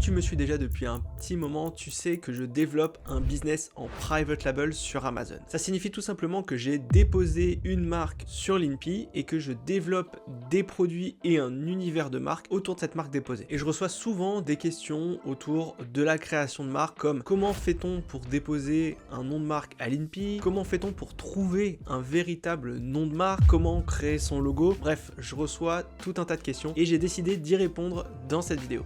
tu me suis déjà depuis un petit moment, tu sais que je développe un business en private label sur Amazon. Ça signifie tout simplement que j'ai déposé une marque sur l'INPI et que je développe des produits et un univers de marque autour de cette marque déposée. Et je reçois souvent des questions autour de la création de marque comme comment fait-on pour déposer un nom de marque à l'INPI, comment fait-on pour trouver un véritable nom de marque, comment créer son logo. Bref, je reçois tout un tas de questions et j'ai décidé d'y répondre dans cette vidéo.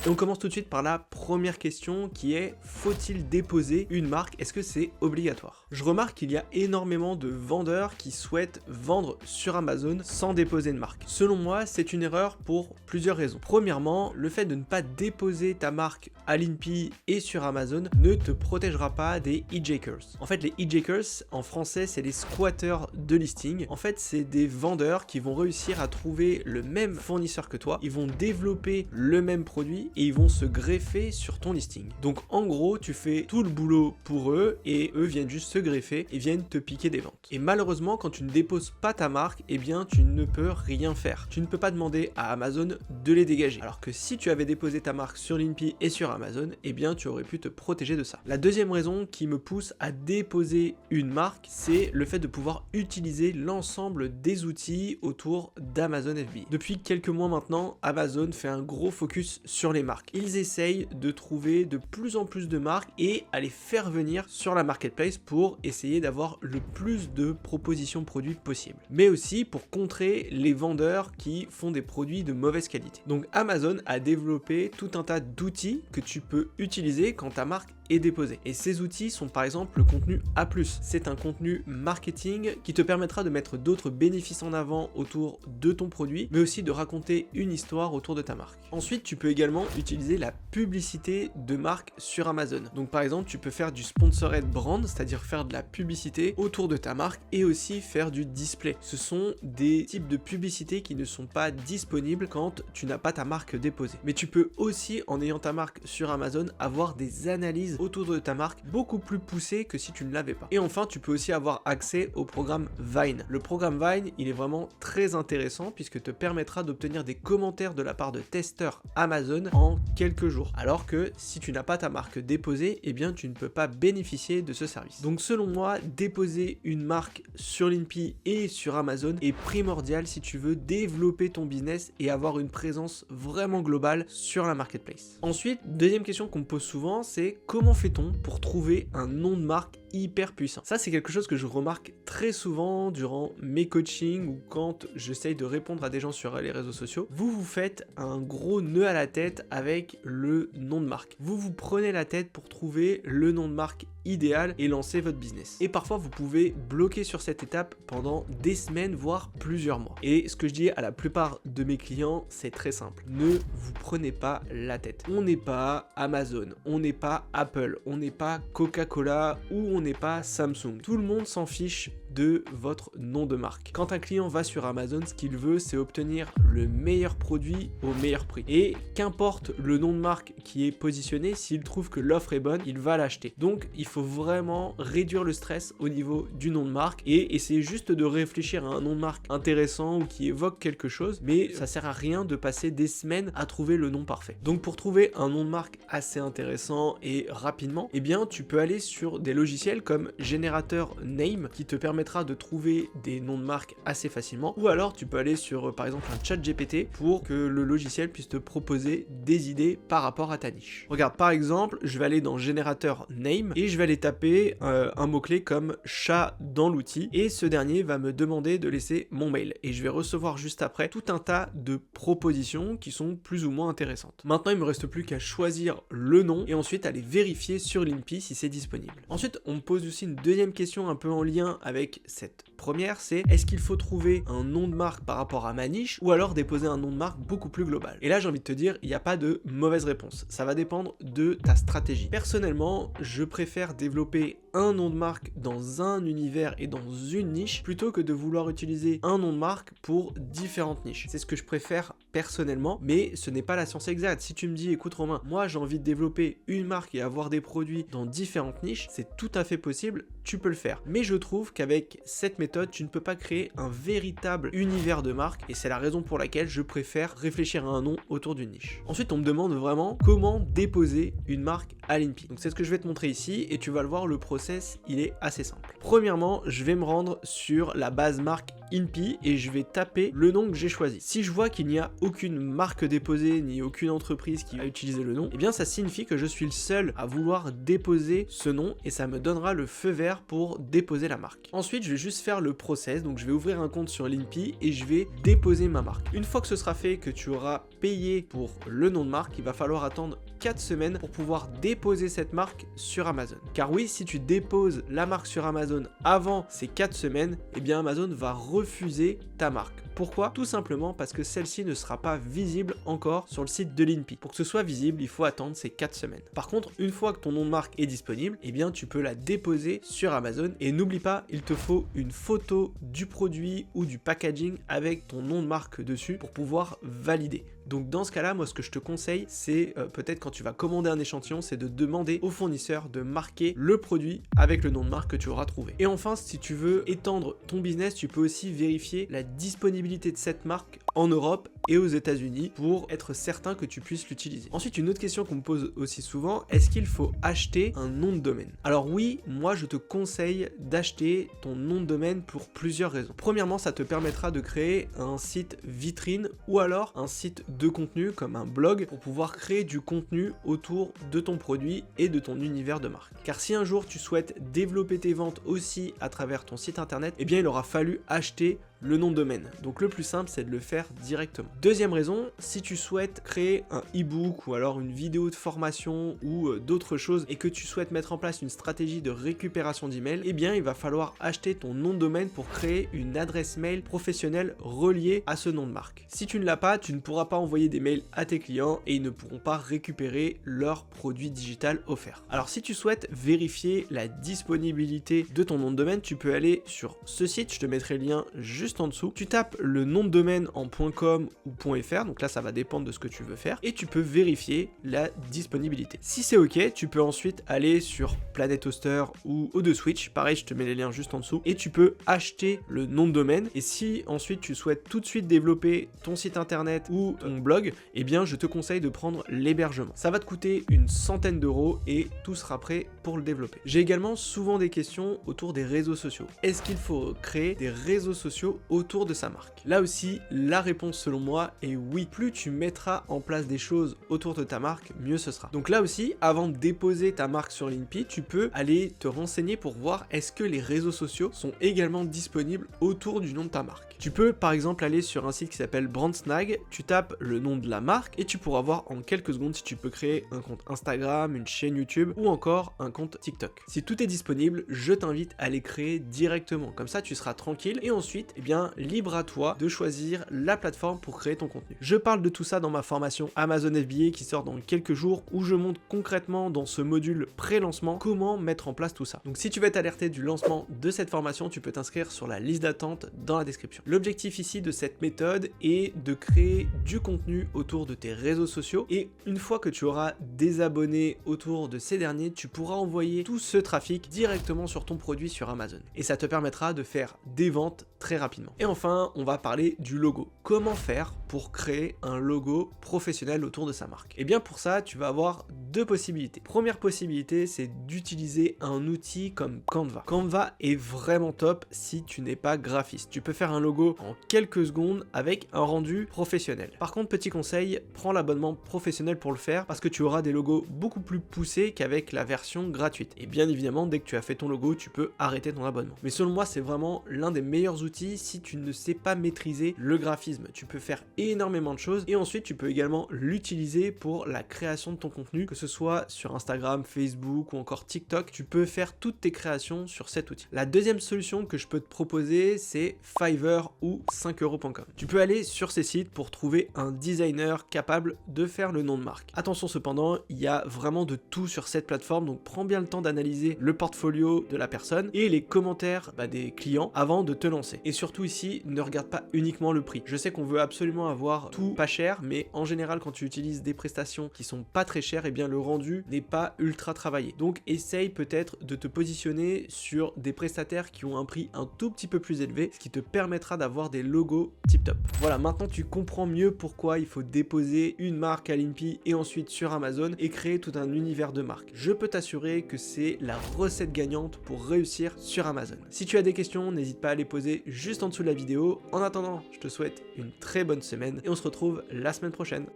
Et on commence tout de suite par la première question qui est: faut-il déposer une marque? Est-ce que c'est obligatoire? Je remarque qu'il y a énormément de vendeurs qui souhaitent vendre sur Amazon sans déposer de marque. Selon moi, c'est une erreur pour plusieurs raisons. Premièrement, le fait de ne pas déposer ta marque à l'INPI et sur Amazon ne te protégera pas des hijackers. En fait, les hijackers, en français, c'est les squatteurs de listing. En fait, c'est des vendeurs qui vont réussir à trouver le même fournisseur que toi, ils vont développer le même produit et ils vont se greffer sur ton listing. Donc en gros, tu fais tout le boulot pour eux et eux viennent juste se greffer et viennent te piquer des ventes. Et malheureusement, quand tu ne déposes pas ta marque, eh bien tu ne peux rien faire. Tu ne peux pas demander à Amazon de les dégager. Alors que si tu avais déposé ta marque sur l'INPI et sur Amazon, eh bien tu aurais pu te protéger de ça. La deuxième raison qui me pousse à déposer une marque, c'est le fait de pouvoir utiliser l'ensemble des outils autour d'Amazon FBA. Depuis quelques mois maintenant, Amazon fait un gros focus sur les marques. Ils essayent de trouver de plus en plus de marques et à les faire venir sur la marketplace pour essayer d'avoir le plus de propositions produits possibles. Mais aussi pour contrer les vendeurs qui font des produits de mauvaise qualité. Donc Amazon a développé tout un tas d'outils que tu peux utiliser quand ta marque est déposée. Et ces outils sont par exemple le contenu A+. C'est un contenu marketing qui te permettra de mettre d'autres bénéfices en avant autour de ton produit, mais aussi de raconter une histoire autour de ta marque. Ensuite, tu peux également utiliser la publicité de marque sur Amazon. Donc par exemple, tu peux faire du sponsored brand, c'est-à-dire faire de la publicité autour de ta marque et aussi faire du display. Ce sont des types de publicité qui ne sont pas disponibles quand tu n'as pas ta marque déposée. Mais tu peux aussi, en ayant ta marque sur Amazon, avoir des analyses autour de ta marque beaucoup plus poussées que si tu ne l'avais pas. Et enfin, tu peux aussi avoir accès au programme Vine. Le programme Vine, il est vraiment très intéressant puisque te permettra d'obtenir des commentaires de la part de testeurs Amazon en quelques jours. Alors que si tu n'as pas ta marque déposée, eh bien tu ne peux pas bénéficier de ce service. Donc selon moi, déposer une marque sur l'INPI et sur Amazon est primordial si tu veux développer ton business et avoir une présence vraiment globale sur la marketplace. Ensuite, deuxième question qu'on me pose souvent, c'est comment fait-on pour trouver un nom de marque hyper puissant? Ça, c'est quelque chose que je remarque très souvent durant mes coachings ou quand j'essaye de répondre à des gens sur les réseaux sociaux. Vous faites un gros nœud à la tête avec le nom de marque. Vous prenez la tête pour trouver le nom de marque idéal et lancer votre business. Et parfois, vous pouvez bloquer sur cette étape pendant des semaines, voire plusieurs mois. Et ce que je dis à la plupart de mes clients, c'est très simple. Ne vous prenez pas la tête. On n'est pas Amazon, on n'est pas Apple, on n'est pas Coca-Cola ou on n'est pas Samsung. Tout le monde s'en fiche de votre nom de marque. Quand un client va sur Amazon, ce qu'il veut, c'est obtenir le meilleur produit au meilleur prix. Et qu'importe le nom de marque qui est positionné, s'il trouve que l'offre est bonne, il va l'acheter. Donc, il faut vraiment réduire le stress au niveau du nom de marque et essayer juste de réfléchir à un nom de marque intéressant ou qui évoque quelque chose, mais ça sert à rien de passer des semaines à trouver le nom parfait. Donc, pour trouver un nom de marque assez intéressant et rapidement, eh bien, tu peux aller sur des logiciels comme Generator Name qui te permettra de trouver des noms de marque assez facilement, ou alors tu peux aller sur par exemple un chat GPT pour que le logiciel puisse te proposer des idées par rapport à ta niche. Regarde, par exemple, je vais aller dans Generator Name et je vais aller taper un mot-clé comme chat dans l'outil et ce dernier va me demander de laisser mon mail et je vais recevoir juste après tout un tas de propositions qui sont plus ou moins intéressantes. Maintenant, il me reste plus qu'à choisir le nom et ensuite aller vérifier sur l'INPI si c'est disponible. Ensuite, on me pose aussi une deuxième question un peu en lien avec cette première, c'est est-ce qu'il faut trouver un nom de marque par rapport à ma niche ou alors déposer un nom de marque beaucoup plus global? Et là, j'ai envie de te dire, il n'y a pas de mauvaise réponse. Ça va dépendre de ta stratégie. Personnellement, je préfère développer un nom de marque dans un univers et dans une niche plutôt que de vouloir utiliser un nom de marque pour différentes niches. C'est ce que je préfère personnellement, mais ce n'est pas la science exacte. Si tu me dis, écoute Romain, moi j'ai envie de développer une marque et avoir des produits dans différentes niches, c'est tout à fait possible tu peux le faire. Mais je trouve qu'avec cette méthode, tu ne peux pas créer un véritable univers de marque et c'est la raison pour laquelle je préfère réfléchir à un nom autour d'une niche. Ensuite, on me demande vraiment comment déposer une marque à l'INPI. Donc c'est ce que je vais te montrer ici et tu vas le voir, le process, il est assez simple. Premièrement, je vais me rendre sur la base marque INPI et je vais taper le nom que j'ai choisi. Si je vois qu'il n'y a aucune marque déposée ni aucune entreprise qui va utiliser le nom, eh bien ça signifie que je suis le seul à vouloir déposer ce nom et ça me donnera le feu vert pour déposer la marque. Ensuite, je vais juste faire le process, donc je vais ouvrir un compte sur l'INPI et je vais déposer ma marque. Une fois que ce sera fait, que tu auras payé pour le nom de marque, il va falloir attendre 4 semaines pour pouvoir déposer cette marque sur Amazon. Car oui, si tu déposes la marque sur Amazon avant ces 4 semaines, eh bien Amazon va refuser ta marque. Pourquoi? Tout simplement parce que celle-ci ne sera pas visible encore sur le site de l'INPI. Pour que ce soit visible, il faut attendre ces 4 semaines. Par contre, une fois que ton nom de marque est disponible, eh bien tu peux la déposer sur Amazon et n'oublie pas, il te faut une photo du produit ou du packaging avec ton nom de marque dessus pour pouvoir valider. Donc dans ce cas-là, moi ce que je te conseille, c'est peut-être quand tu vas commander un échantillon, c'est de demander au fournisseur de marquer le produit avec le nom de marque que tu auras trouvé. Et enfin, si tu veux étendre ton business, tu peux aussi vérifier la disponibilité de cette marque en Europe et aux États-Unis pour être certain que tu puisses l'utiliser. Ensuite, une autre question qu'on me pose aussi souvent, est-ce qu'il faut acheter un nom de domaine? Alors oui, moi je te conseille d'acheter ton nom de domaine pour plusieurs raisons. Premièrement, ça te permettra de créer un site vitrine ou alors un site de contenu comme un blog pour pouvoir créer du contenu autour de ton produit et de ton univers de marque. Car si un jour tu souhaites développer tes ventes aussi à travers ton site internet, eh bien il aura fallu acheter le nom de domaine. Donc le plus simple, c'est de le faire directement. Deuxième raison, si tu souhaites créer un e-book ou alors une vidéo de formation ou d'autres choses et que tu souhaites mettre en place une stratégie de récupération d'email, eh bien il va falloir acheter ton nom de domaine pour créer une adresse mail professionnelle reliée à ce nom de marque. Si tu ne l'as pas, tu ne pourras pas envoyer des mails à tes clients et ils ne pourront pas récupérer leur produit digital offert. Alors si tu souhaites vérifier la disponibilité de ton nom de domaine, tu peux aller sur ce site, je te mettrai le lien juste en dessous. Tu tapes le nom de domaine en .com ou .fr, donc là ça va dépendre de ce que tu veux faire, et tu peux vérifier la disponibilité. Si c'est ok, tu peux ensuite aller sur Planet Hoster ou O2Switch, pareil je te mets les liens juste en dessous, et tu peux acheter le nom de domaine, et si ensuite tu souhaites tout de suite développer ton site internet ou ton blog, eh bien je te conseille de prendre l'hébergement. Ça va te coûter une centaine d'euros et tout sera prêt pour le développer. J'ai également souvent des questions autour des réseaux sociaux. Est-ce qu'il faut créer des réseaux sociaux autour de sa marque? Là aussi, la réponse selon moi est oui. Plus tu mettras en place des choses autour de ta marque, mieux ce sera. Donc là aussi, avant de déposer ta marque sur l'INPI, tu peux aller te renseigner pour voir est-ce que les réseaux sociaux sont également disponibles autour du nom de ta marque. Tu peux par exemple aller sur un site qui s'appelle Brandsnag, tu tapes le nom de la marque et tu pourras voir en quelques secondes si tu peux créer un compte Instagram, une chaîne YouTube ou encore un compte TikTok. Si tout est disponible, je t'invite à les créer directement. Comme ça, tu seras tranquille et ensuite, eh bien, libre à toi de choisir la plateforme pour créer ton contenu. Je parle de tout ça dans ma formation Amazon FBA qui sort dans quelques jours où je montre concrètement dans ce module pré-lancement comment mettre en place tout ça. Donc si tu veux être alerté du lancement de cette formation, tu peux t'inscrire sur la liste d'attente dans la description. L'objectif ici de cette méthode est de créer du contenu autour de tes réseaux sociaux et une fois que tu auras des abonnés autour de ces derniers, tu pourras envoyer tout ce trafic directement sur ton produit sur Amazon. Et ça te permettra de faire des ventes très rapidement. Et enfin, on va parler du logo. Comment faire pour créer un logo professionnel autour de sa marque? Et bien pour ça, tu vas avoir deux possibilités. Première possibilité, c'est d'utiliser un outil comme Canva. Canva est vraiment top si tu n'es pas graphiste. Tu peux faire un logo en quelques secondes avec un rendu professionnel. Par contre, petit conseil, prends l'abonnement professionnel pour le faire parce que tu auras des logos beaucoup plus poussés qu'avec la version gratuite. Et bien évidemment, dès que tu as fait ton logo, tu peux arrêter ton abonnement. Mais selon moi, c'est vraiment l'un des meilleurs outils si tu ne sais pas maîtriser le graphisme. Tu peux faire énormément de choses et ensuite tu peux également l'utiliser pour la création de ton contenu, que ce soit sur Instagram, Facebook ou encore TikTok. Tu peux faire toutes tes créations sur cet outil. La deuxième solution que je peux te proposer, c'est Fiverr ou 5euros.com. Tu peux aller sur ces sites pour trouver un designer capable de faire le nom de marque. Attention cependant, il y a vraiment de tout sur cette plateforme, donc prends bien le temps d'analyser le portfolio de la personne et les commentaires des clients avant de te lancer. Et surtout ici, ne regarde pas uniquement le prix. Je sais qu'on veut absolument avoir tout pas cher, mais en général quand tu utilises des prestations qui sont pas très chères, et bien le rendu n'est pas ultra travaillé. Donc essaye peut-être de te positionner sur des prestataires qui ont un prix un tout petit peu plus élevé, ce qui te permettra d'avoir des logos tip top. Voilà, maintenant tu comprends mieux pourquoi il faut déposer une marque à l'INPI et ensuite sur Amazon et créer tout un univers de marque. Je peux t'assurer que c'est la recette gagnante pour réussir sur Amazon. Si tu as des questions, n'hésite pas à les poser juste en dessous de la vidéo. En attendant, je te souhaite une très bonne semaine et on se retrouve la semaine prochaine.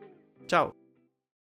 Ciao!